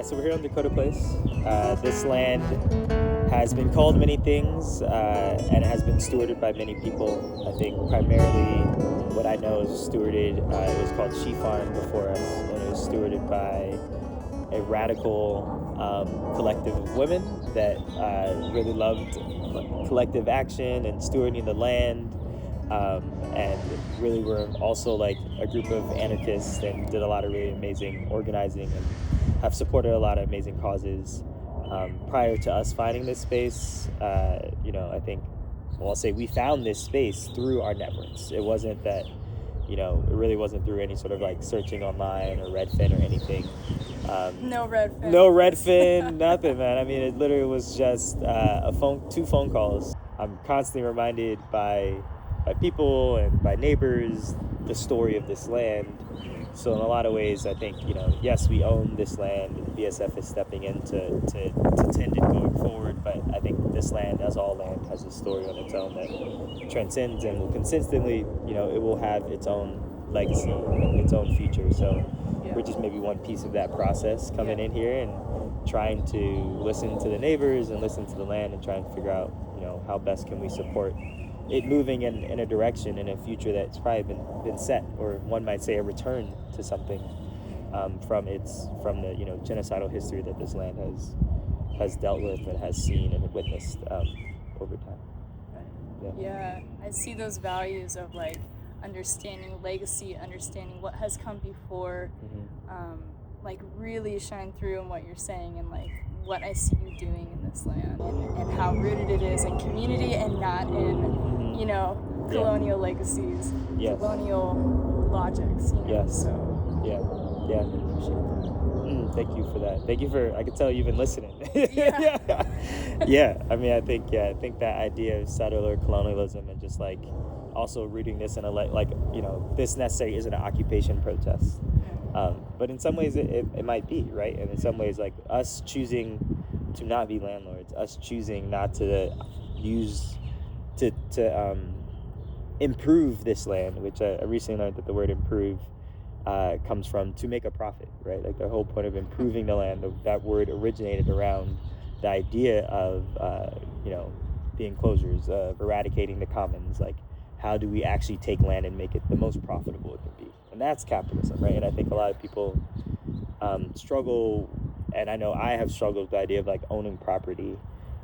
So we're here on Dakota Place. This land has been called many things, and it has been stewarded by many people. I think primarily what I know is stewarded, it was called She Farm before us, and it was stewarded by a radical collective of women that really loved collective action and stewarding the land, and really were also like a group of anarchists and did a lot of really amazing organizing and have supported a lot of amazing causes. Prior to us finding this space, I think, I'll say we found this space through our networks. It wasn't that, it really wasn't through any sort of like searching online or Redfin or anything. No Redfin. No Redfin, nothing, man. I mean, it literally was just two phone calls. I'm constantly reminded by people and by neighbors the story of this land. So in a lot of ways, I think, yes, we own this land, and BSF is stepping in to tend it going forward, but I think this land, as all land, has a story on its own that transcends and will consistently, it will have its own legacy and its own future. So we're just maybe one piece of that process coming in here and trying to listen to the neighbors and listen to the land and trying to figure out, how best can we support it moving in a direction in a future that's probably been set, or one might say a return to something from the genocidal history that this land has dealt with and has seen and witnessed over time. Yeah, I see those values of like understanding legacy, understanding what has come before, like really shine through in what you're saying and like what I see you doing in this land and how rooted it is in community and not in, colonial legacies, colonial logics, so. Yeah. Thank you for that. Thank you for, I can tell you've been listening. Yeah. I mean, I think that idea of settler colonialism and just like also rooting this in a, this necessarily isn't an occupation protest. But in some ways it might be, right? And in some ways, like us choosing to not be landlords, us choosing not to use, to improve this land, which I recently learned that the word improve comes from to make a profit, right? Like the whole point of improving the land, that word originated around the idea of, the enclosures, of eradicating the commons. Like, how do we actually take land and make it the most profitable it can be? And that's capitalism, right? And I think a lot of people struggle, and I know I have struggled with the idea of like owning property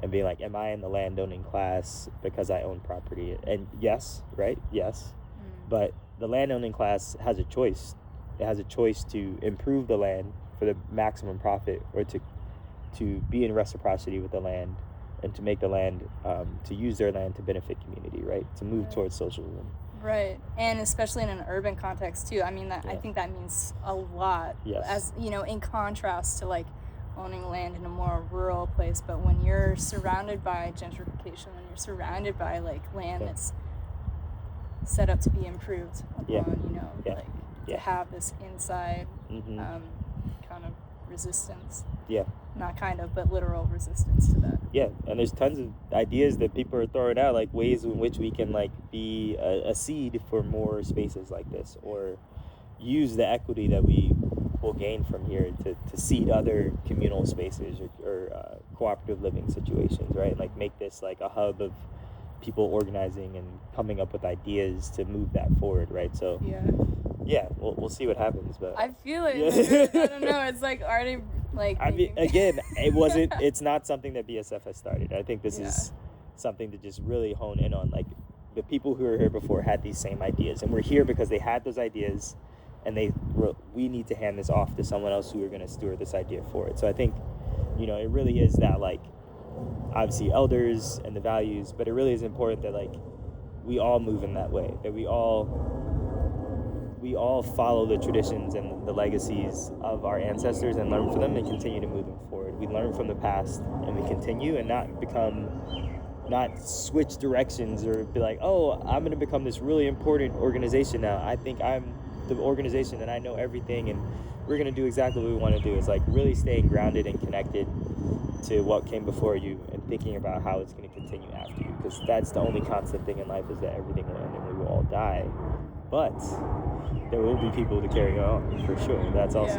and being like, am I in the landowning class because I own property? And yes, right? Yes. But the landowning class has a choice. It has a choice to improve the land for the maximum profit, or to be in reciprocity with the land and to make the land, to use their land to benefit community, right? To move towards socialism. Right, and especially in an urban context too. I mean, I think that means a lot. Yes. As in contrast to like owning land in a more rural place. But when you're surrounded by gentrification, when you're surrounded by like land that's set up to be improved upon, to have this inside kind of resistance. Yeah. Not kind of, but literal resistance to that. Yeah, and there's tons of ideas that people are throwing out, like ways in which we can like be a seed for more spaces like this, or use the equity that we will gain from here to seed other communal spaces or cooperative living situations, right? Like make this like a hub of people organizing and coming up with ideas to move that forward, right? So we'll see what happens, but I feel it. I don't know, it's like already like, I mean, again, it's not something that BSF has started. I think this is something to just really hone in on. Like, the people who were here before had these same ideas, and we're here because they had those ideas, and we need to hand this off to someone else who are going to steward this idea forward. So I think, it really is that, like, obviously elders and the values, but it really is important that, like, we all move in that way, that we all follow the traditions and the legacies of our ancestors and learn from them and continue to move them forward. We learn from the past and we continue, and not switch directions or be like, oh, I'm going to become this really important organization now. I think I'm the organization and I know everything and we're going to do exactly what we want to do. It's like really staying grounded and connected to what came before you and thinking about how it's going to continue after you, because that's the only constant thing in life, is that everything will end and we will all die. But there will be people to carry on, for sure. That's also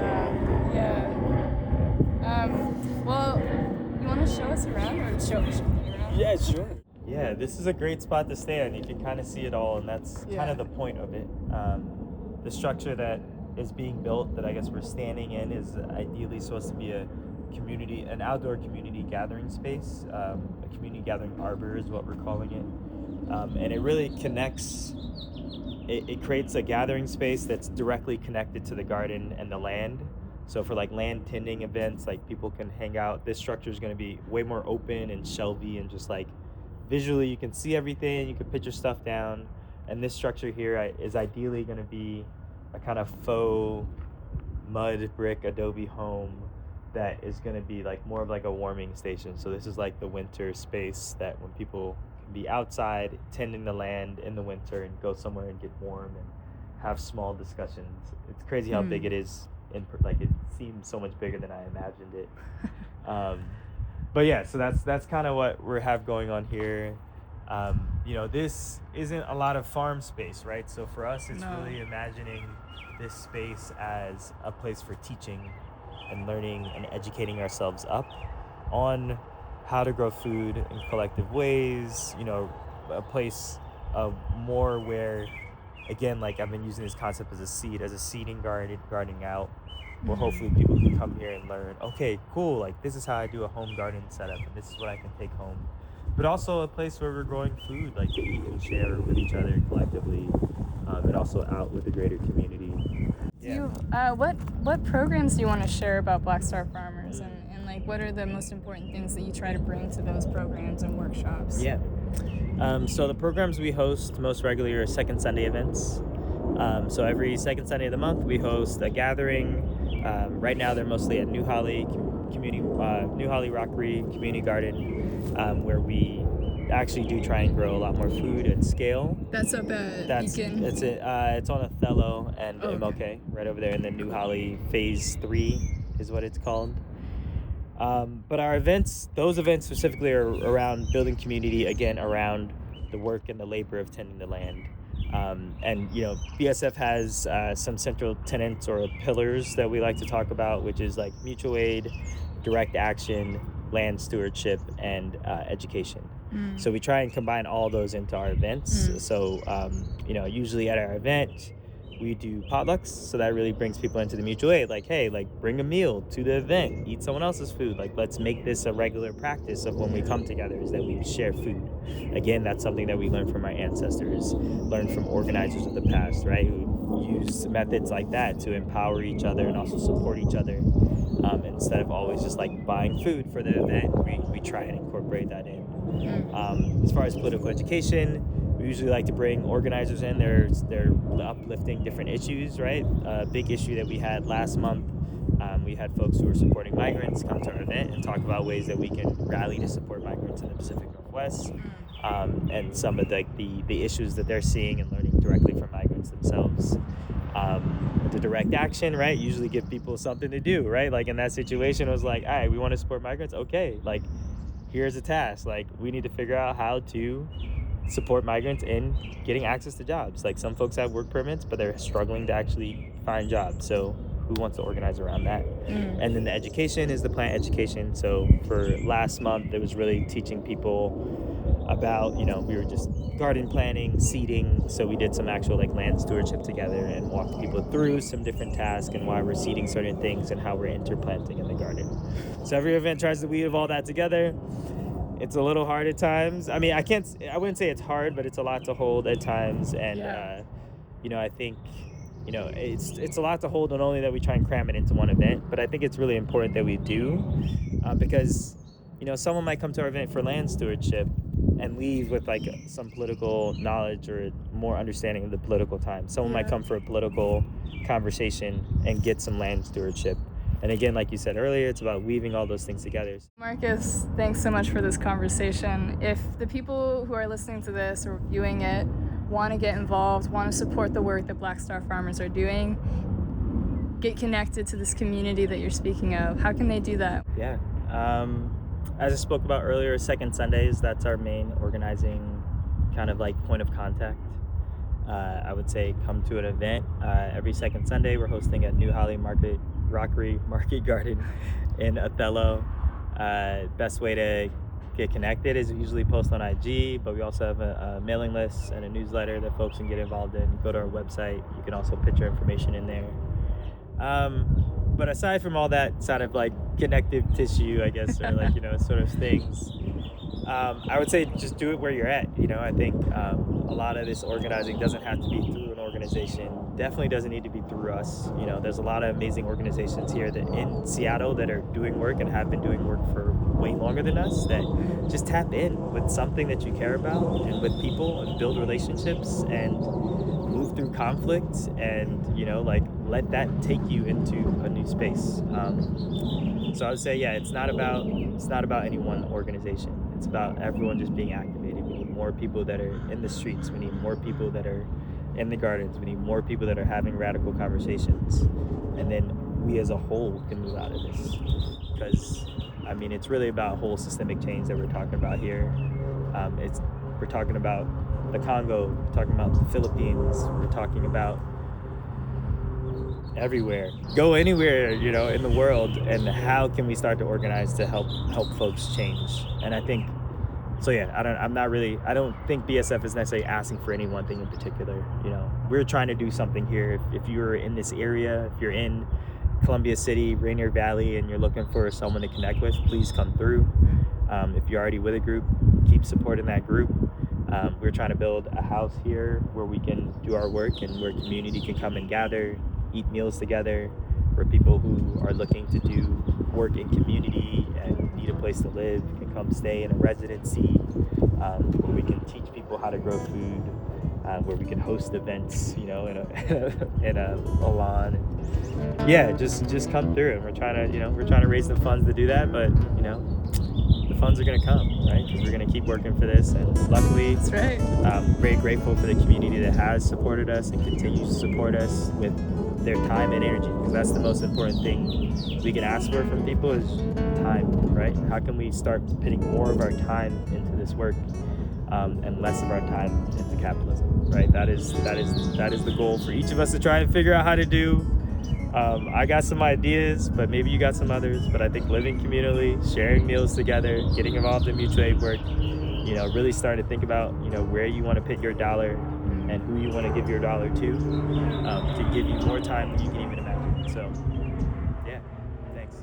Well, you want to show us around or show me around? Yeah, sure. Yeah, this is a great spot to stand. You can kind of see it all, and that's Yeah. kind of the point of it. The structure that is being built, that I guess we're standing in, is ideally supposed to be an outdoor community gathering space. A community gathering arbor is what we're calling it. And it really connects, it creates a gathering space that's directly connected to the garden and the land. So for like land tending events, like people can hang out. This structure is going to be way more open and shelvy, and just like visually you can see everything, you can put your stuff down. And this structure here is ideally going to be a kind of faux mud brick adobe home that is going to be like more of like a warming station. So this is like the winter space that when people can be outside tending the land in the winter and go somewhere and get warm and have small discussions. It's crazy how big it is. Like it seems so much bigger than I imagined it. But yeah, so that's kind of what we have going on here. This isn't a lot of farm space, right? So for us, it's really imagining this space as a place for teaching and learning and educating ourselves up on how to grow food in collective ways. A place of more where, again, like I've been using this concept as a seeding gardening out, where hopefully people can come here and learn, okay, cool, like this is how I do a home garden setup, and this is what I can take home. But also a place where we're growing food, like to eat and share with each other collectively, and also out with the greater community. What programs do you want to share about Black Star Farmers, and like what are the most important things that you try to bring to those programs and workshops? Yeah. So the programs we host most regularly are second Sunday events. So every second Sunday of the month we host a gathering. Right now they're mostly at New Holly Rockery Community Garden, where we actually do try and grow a lot more food at scale. That's up at Beacon. It's on Othello and MLK, right over there, and then New Holly Phase 3 is what it's called. But those events specifically are around building community, again, around the work and the labor of tending the land. And BSF has some central tenets or pillars that we like to talk about, which is like mutual aid, direct action, land stewardship, and education. So we try and combine all those into our events. So usually at our event we do potlucks, so that really brings people into the mutual aid. Like, hey, like bring a meal to the event, eat someone else's food. Like, let's make this a regular practice of when we come together, is that we share food. Again, that's something that we learned from our ancestors, learned from organizers of the past, right? Who use methods like that to empower each other and also support each other. Instead of always just like buying food for the event, we try and incorporate that in. As far as political education, we usually like to bring organizers in. They're uplifting different issues, right? A big issue that we had last month, we had folks who were supporting migrants come to our event and talk about ways that we can rally to support migrants in the Pacific Northwest, and some of the issues that they're seeing and learning directly from migrants themselves. The direct action, right? Usually give people something to do, right? Like in that situation, it was like, all right, we want to support migrants. Okay, like here's a task. Like we need to figure out how to support migrants in getting access to jobs. Like some folks have work permits, but they're struggling to actually find jobs. So who wants to organize around that? And then the education is the plant education. So for last month, it was really teaching people about, we were just garden planning, seeding. So we did some actual like land stewardship together and walked people through some different tasks and why we're seeding certain things and how we're interplanting in the garden. So every event tries to weave all that together. It's a little hard at times. I mean, I wouldn't say it's hard, but it's a lot to hold at times. And, I think, it's a lot to hold, not only that we try and cram it into one event, but I think it's really important that we do, because, someone might come to our event for land stewardship and leave with like some political knowledge or more understanding of the political time. Someone might come for a political conversation and get some land stewardship. And again, like you said earlier, it's about weaving all those things together. Marcus, thanks so much for this conversation. If the people who are listening to this or viewing it want to get involved, want to support the work that Black Star Farmers are doing, get connected to this community that you're speaking of, how can they do that? Yeah. As I spoke about earlier, second Sundays, that's our main organizing kind of like point of contact. I would say come to an event. Every second Sunday, we're hosting at New Holly Rockery Market Garden in Othello. Best way to get connected is usually post on IG, but we also have a mailing list and a newsletter that folks can get involved in. Go to our website. You can also put your information in there. But aside from all that sort of like connective tissue, I guess, or like, sort of things, I would say just do it where you're at. I think a lot of this organizing doesn't have to be through an organization. Definitely doesn't need to be through us. There's a lot of amazing organizations here that in Seattle that are doing work and have been doing work for way longer than us, that just tap in with something that you care about and with people and build relationships and move through conflict and, like let that take you into a new space. So I would say, yeah, it's not about any one organization. It's about everyone just being activated. We need more people that are in the streets. We need more people that are in the gardens. We need more people that are having radical conversations. And then we as a whole can move out of this. Because, it's really about whole systemic change that we're talking about here. We're talking about the Congo, we're talking about the Philippines, we're talking about everywhere. Go anywhere, in the world, and how can we start to organize to help folks change? And I think, so yeah, I don't think BSF is necessarily asking for any one thing in particular. We're trying to do something here. If you're in this area, if you're in Columbia City, Rainier Valley, and you're looking for someone to connect with, please come through. If you're already with a group, keep supporting that group. We're trying to build a house here where we can do our work and where community can come and gather, eat meals together, where people who are looking to do work in community and need a place to live can come stay in a residency, where we can teach people how to grow food, where we can host events, in a lawn. Yeah, just come through, and we're trying to raise the funds to do that, but the funds are going to come, right? Because we're going to keep working for this, and luckily, that's right. Very grateful for the community that has supported us and continues to support us with their time and energy, because that's the most important thing we can ask for from people is time, right? How can we start putting more of our time into this work, and less of our time into capitalism, right? That is the goal for each of us to try and figure out how to do. I got some ideas, but maybe you got some others. But I think living communally, sharing meals together, getting involved in mutual aid work, really starting to think about, where you want to put your dollar and who you want to give your dollar to give you more time than you can even imagine. So, yeah, thanks.